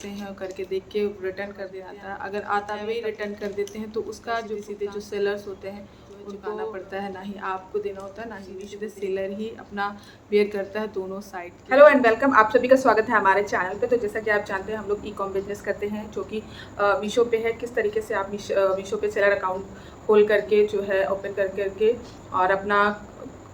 हैं करके देख के रिटर्न कर देते हैं। अगर आता भी रिटर्न कर देते हैं तो उसका जो सीधे जो सेलर्स होते हैं चुकाना पड़ता है, ना ही आपको देना होता है, ना ही सीधे सेलर ही अपना बेयर करता है दोनों साइड। हेलो एंड वेलकम, आप सभी का स्वागत है हमारे चैनल पे। तो जैसा कि आप जानते हैं हम लोग ई कॉम बिजनेस करते हैं जो कि मीशो पे है। किस तरीके से आप मीशो पे सेलर अकाउंट खोल करके जो है ओपन कर करके और अपना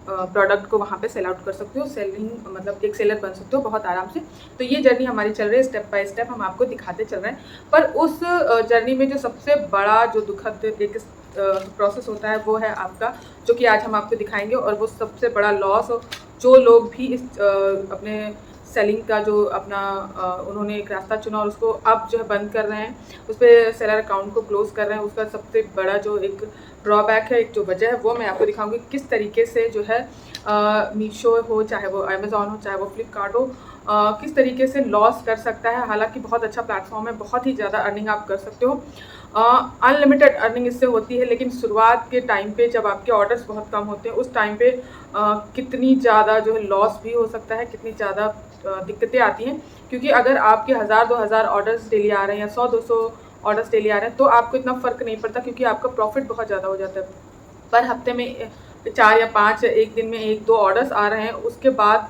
प्रोडक्ट को वहाँ पे सेल आउट कर सकते हो, सेलिंग मतलब एक सेलर बन सकते हो बहुत आराम से। तो ये जर्नी हमारी चल रही है, स्टेप बाय स्टेप हम आपको दिखाते चल रहे हैं। पर उस जर्नी में जो सबसे बड़ा जो दुखद एक प्रोसेस होता है वो है आपका, जो कि आज हम आपको दिखाएंगे। और वो सबसे बड़ा लॉस, जो लोग भी इस अपने सेलिंग का जो अपना उन्होंने एक रास्ता चुना और उसको अब जो है बंद कर रहे हैं, उस पर सेलर अकाउंट को क्लोज कर रहे हैं, उसका सबसे बड़ा जो एक ड्रॉबैक है, एक जो वजह है, वो मैं आपको दिखाऊंगी किस तरीके से जो है मीशो हो, चाहे वो अमेज़ॉन हो, चाहे वो फ्लिपकार्ट हो, किस तरीके से लॉस कर सकता है। हालांकि बहुत अच्छा प्लेटफॉर्म है, बहुत ही ज़्यादा अर्निंग आप कर सकते हो, अनलिमिटेड अर्निंग इससे होती है। लेकिन शुरुआत के टाइम पे जब आपके ऑर्डर्स बहुत कम होते हैं, उस टाइम पे कितनी ज़्यादा जो है लॉस भी हो सकता है, कितनी ज़्यादा दिक्कतें आती हैं। क्योंकि अगर आपके 1000-2000 ऑर्डर्स डेली आ रहे हैं या 100-200 ऑर्डर्स डेली आ रहे हैं तो आपको इतना फ़र्क नहीं पड़ता, क्योंकि आपका प्रॉफिट बहुत ज़्यादा हो जाता है। पर हफ्ते में 4 या 5, एक दिन में 1-2 ऑर्डर्स आ रहे हैं, उसके बाद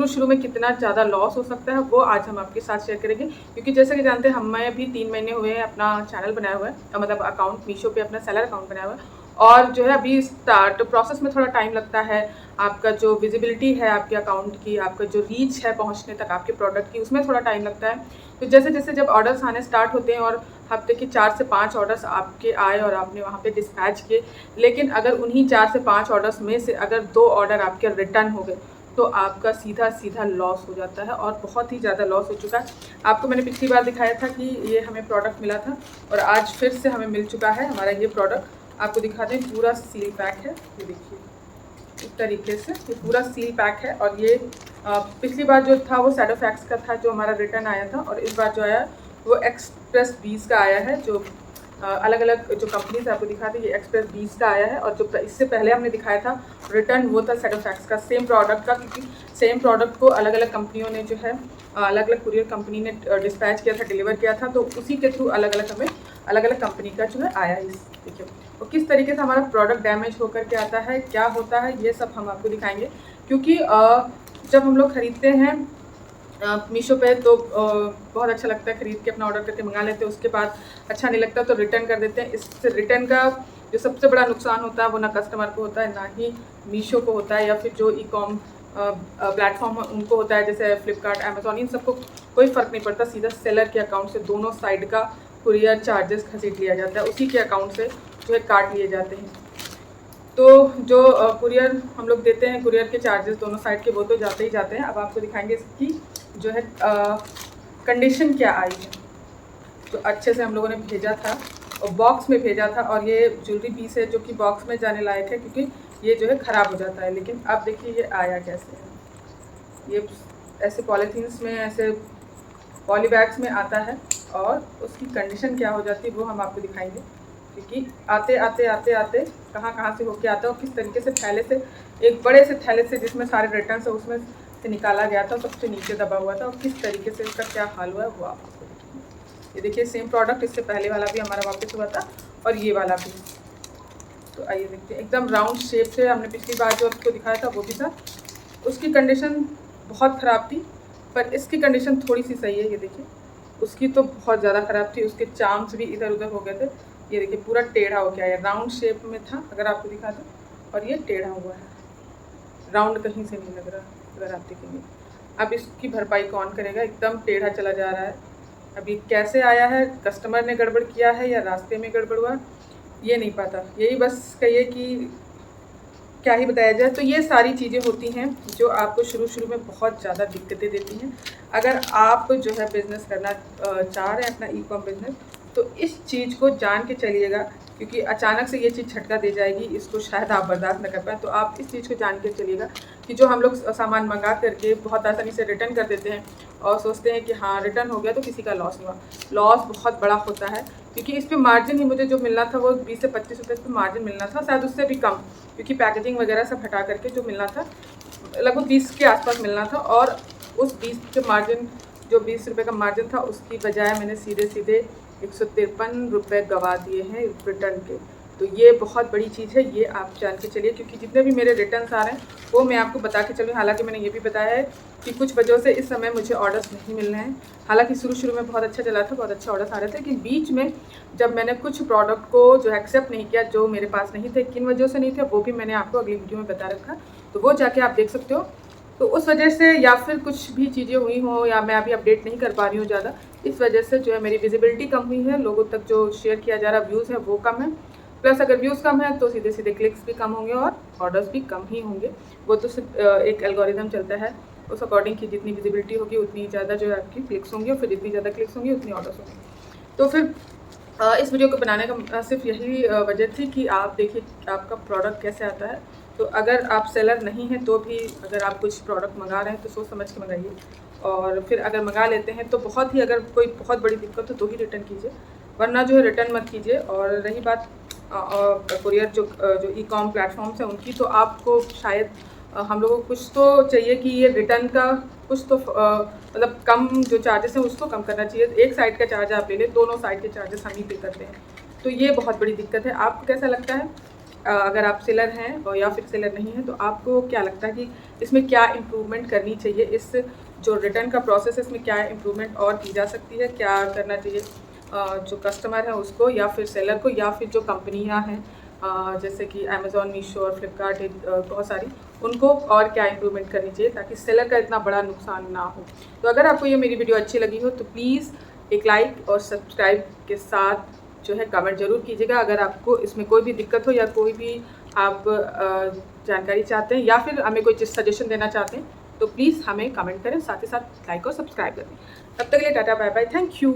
शुरू में कितना ज़्यादा लॉस हो सकता है वो आज हम आपके साथ शेयर करेंगे। क्योंकि जैसे कि जानते हैं हमें भी 3 महीने हुए हैं अपना चैनल बनाया हुआ है, मतलब अकाउंट मीशो पे अपना सेलर अकाउंट बनाया हुआ है। और जो है अभी स्टार्ट प्रोसेस में थोड़ा टाइम लगता है। आपका जो विजिबिलिटी है आपके अकाउंट की, आपका जो रीच है पहुंचने तक आपके प्रोडक्ट की, उसमें थोड़ा टाइम लगता है। तो जैसे जैसे जब ऑर्डर्स आने स्टार्ट होते हैं और हफ्ते के 4 से 5 ऑर्डर्स आपके आए और आपने वहाँ पे डिस्पैच किए, लेकिन अगर उन्हीं 4 से 5 ऑर्डर्स में से अगर 2 ऑर्डर आपके रिटर्न हो गए तो आपका सीधा लॉस हो जाता है, और बहुत ही ज़्यादा लॉस हो चुका है। आपको मैंने पिछली बार दिखाया था कि ये हमें प्रोडक्ट मिला था और आज फिर से हमें मिल चुका है हमारा ये प्रोडक्ट। आपको दिखाते हैं, पूरा सील पैक है, ये देखिए इस तरीके से ये पूरा सील पैक है। और ये पिछली बार जो था वो सैडोफैक्स का था जो हमारा रिटर्न आया था, और इस बार जो आया वो एक्सप्रेस 20 का आया है। जो अलग अलग जो कंपनीज आपको दिखाते हैं, ये एक्सप्रेस 20 का आया है। और जो इससे पहले हमने दिखाया था रिटर्न, वो था सैडोफैक्स का, सेम प्रोडक्ट का। क्योंकि सेम प्रोडक्ट को अलग अलग कंपनियों ने जो है अलग अलग कुरियर कंपनी ने डिस्पैच किया था, डिलीवर किया था, तो उसी के थ्रू अलग अलग हमें अलग अलग कंपनी का जो है आया है। देखिए और किस तरीके से हमारा प्रोडक्ट डैमेज होकर के आता है, क्या होता है, ये सब हम आपको दिखाएंगे। क्योंकि जब हम लोग ख़रीदते हैं मीशो पे तो बहुत अच्छा लगता है, ख़रीद के अपना ऑर्डर करके मंगा लेते हैं, उसके बाद अच्छा नहीं लगता तो रिटर्न कर देते हैं। इससे रिटर्न का जो सबसे बड़ा नुकसान होता है वो ना कस्टमर को होता है, ना ही मीशो को होता है, या फिर जो ई कॉम प्लेटफॉर्म उनको होता है, जैसे फ्लिपकार्ट, अमेज़ॉन, इन सबको कोई फ़र्क नहीं पड़ता। सीधा सेलर के अकाउंट से दोनों साइड का कुरियर चार्जेस घसीट लिया जाता है, उसी के अकाउंट से जो है काट लिए जाते हैं। तो जो कुरियर हम लोग देते हैं, कुरियर के चार्जेस दोनों साइड के वो तो जाते ही जाते हैं। अब आपको दिखाएंगे इसकी जो है कंडीशन क्या आई है। तो अच्छे से हम लोगों ने भेजा था और बॉक्स में भेजा था, और ये ज्वेलरी पीस है जो कि बॉक्स में जाने लायक है, क्योंकि ये जो है ख़राब हो जाता है। लेकिन अब देखिए ये आया कैसे है। ये ऐसे पॉलीथीन्स में, ऐसे पॉली बैग्स में आता है, और उसकी कंडीशन क्या हो जाती है वो हम आपको दिखाएंगे। क्योंकि आते आते कहाँ से होके आता है, और किस तरीके से थैले से, एक बड़े से थैले से जिसमें सारे रिटर्न है उसमें से निकाला गया था, सबसे नीचे दबा हुआ था, और किस तरीके से इसका क्या हाल हुआ है वो आप आपको देखेंगे। ये देखिए सेम प्रोडक्ट, इससे पहले वाला भी हमारा वापस हुआ था और ये वाला भी। तो आइए देखते हैं, एकदम राउंड शेप से हमने पिछली बार जो आपको दिखाया था वो भी था। उसकी कंडीशन बहुत ख़राब थी, पर इसकी कंडीशन थोड़ी सी सही है। ये देखिए उसकी तो बहुत ज़्यादा ख़राब थी, उसके चार्म्स भी इधर उधर हो गए थे। ये देखिए पूरा टेढ़ा हो गया है, राउंड शेप में था अगर आपको दिखा दो, और ये टेढ़ा हुआ है, राउंड कहीं से नहीं लग रहा अगर आप देखेंगे। अब इसकी भरपाई कौन करेगा, एकदम टेढ़ा चला जा रहा है। अभी कैसे आया है, कस्टमर ने गड़बड़ किया है या रास्ते में गड़बड़ हुआ, ये नहीं पता। यही बस कहिए कि क्या ही बताया जाए। तो ये सारी चीज़ें होती हैं जो आपको शुरू में बहुत ज़्यादा दिक्कतें देती हैं। अगर आप जो है बिज़नेस करना चाह रहे हैं, अपना ई कॉम बिज़नेस, तो इस चीज़ को जान के चलिएगा, क्योंकि अचानक से ये चीज़ झटका दे जाएगी, इसको शायद आप बर्दाश्त न कर पाएँ। तो आप इस चीज़ को जान के चलिएगा कि जो हम लोग सामान मंगा करके बहुत आसानी से रिटर्न कर देते हैं और सोचते हैं कि हाँ रिटर्न हो गया तो किसी का लॉस नहीं हुआ, लॉस बहुत बड़ा होता है। क्योंकि इस पे मार्जिन ही मुझे जो मिलना था वो 20 से 25 रुपये इस पर मार्जिन मिलना था, शायद उससे भी कम, क्योंकि पैकेजिंग वगैरह सब हटा करके जो मिलना था लगभग 20 के आसपास मिलना था। और उस 20 के मार्जिन जो 20 रुपये का मार्जिन था उसकी बजाय मैंने सीधे सीधे 153 रुपये गवा दिए हैं रिटर्न के। तो ये बहुत बड़ी चीज़ है, ये आप जान के चलिए, क्योंकि जितने भी मेरे रिटर्न्स आ रहे हैं वो मैं आपको बता के चलूँ। हालांकि मैंने ये भी बताया है कि कुछ वजहों से इस समय मुझे ऑर्डर्स नहीं मिल रहे हैं। हालांकि शुरू में बहुत अच्छा चला था, बहुत अच्छे ऑर्डर्स आ रहे थे, लेकिन बीच में जब मैंने कुछ प्रोडक्ट को जो एक्सेप्ट नहीं किया, जो मेरे पास नहीं थे, किन वजहों से नहीं थे वो भी मैंने आपको अगली वीडियो में बता रखा, तो वो जाके आप देख सकते हो। तो उस वजह से या फिर कुछ भी चीज़ें हुई हों या मैं अभी अपडेट नहीं कर पा रही हूँ ज़्यादा, इस वजह से जो है मेरी विजिबिलिटी कम हुई है, लोगों तक जो शेयर किया जा रहा व्यूज़ है वो कम है। प्लस अगर व्यूज़ कम है तो सीधे सीधे क्लिक्स भी कम होंगे और ऑर्डर्स भी कम ही होंगे। वो तो सिर्फ एक एल्गोरिदम चलता है, उस अकॉर्डिंग की जितनी विजिबिलिटी होगी उतनी ज़्यादा जो है आपकी क्लिक्स होंगी, और फिर जितनी ज़्यादा क्लिक्स होंगी उतनी ऑर्डर्स होंगे। तो फिर इस वीडियो को बनाने का सिर्फ यही वजह थी कि आप देखिए आपका प्रोडक्ट कैसे आता है। तो अगर आप सेलर नहीं हैं तो भी अगर आप कुछ प्रोडक्ट मंगा रहे हैं तो सोच समझ के मंगाइए, और फिर अगर मंगा लेते हैं तो बहुत ही, अगर कोई बहुत बड़ी दिक्कत हो तो ही रिटर्न कीजिए, वरना जो है रिटर्न मत कीजिए। और रही बात कुरियर जो ई कॉम प्लेटफॉर्म्स हैं उनकी, तो आपको शायद हम लोगों को कुछ तो चाहिए कि ये रिटर्न का कुछ तो मतलब कम जो चार्जेस हैं उसको कम करना चाहिए। एक साइड का चार्ज आप ले लें, दोनों साइड के चार्जेस हम ही पे करते हैं, तो ये बहुत बड़ी दिक्कत है। आपको कैसा लगता है? अगर आप सेलर हैं और या फिर सेलर नहीं हैं तो आपको क्या लगता है कि इसमें क्या इम्प्रूवमेंट करनी चाहिए? इस जो रिटर्न का प्रोसेस है इसमें क्या इम्प्रूवमेंट और की जा सकती है? क्या करना चाहिए जो कस्टमर है उसको, या फिर सेलर को, या फिर जो कंपनियां हैं जैसे कि अमेज़ॉन, मीशो और फ्लिपकार्ट, बहुत सारी, उनको और क्या इम्प्रूवमेंट करनी चाहिए ताकि सेलर का इतना बड़ा नुकसान ना हो? तो अगर आपको ये मेरी वीडियो अच्छी लगी हो तो प्लीज़ एक लाइक और सब्सक्राइब के साथ जो है कमेंट ज़रूर कीजिएगा। अगर आपको इसमें कोई भी दिक्कत हो या कोई भी आप जानकारी चाहते हैं या फिर हमें कोई चीज़ सजेशन देना चाहते हैं तो प्लीज़ हमें कमेंट करें, साथ ही साथ लाइक और सब्सक्राइब करें। तब तक के लिए tata bye bye, thank you.